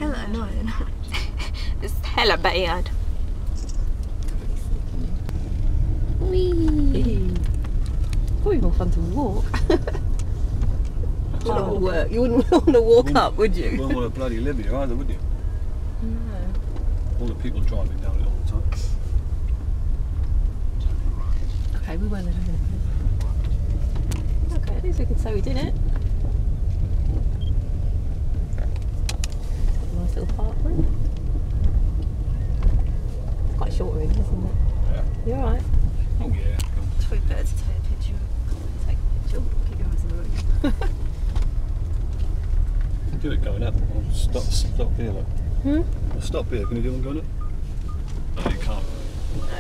hella annoying. It's hella bad. Whee! Probably more fun to walk. Oh, work. You wouldn't want to walk up, would you? You wouldn't want to bloody live here either, would you? No. All the people driving down it all the time. Okay, we were living in it. Okay, at least we can say we did it. Nice little park room. Quite a short room, isn't it? Yeah. You alright? Oh yeah. It's probably better to take a picture. Take a picture. Keep your eyes on the road. Do it going up. I'll stop here, look. Hmm? I'll stop here. Can you do one going up? No, you can't. No,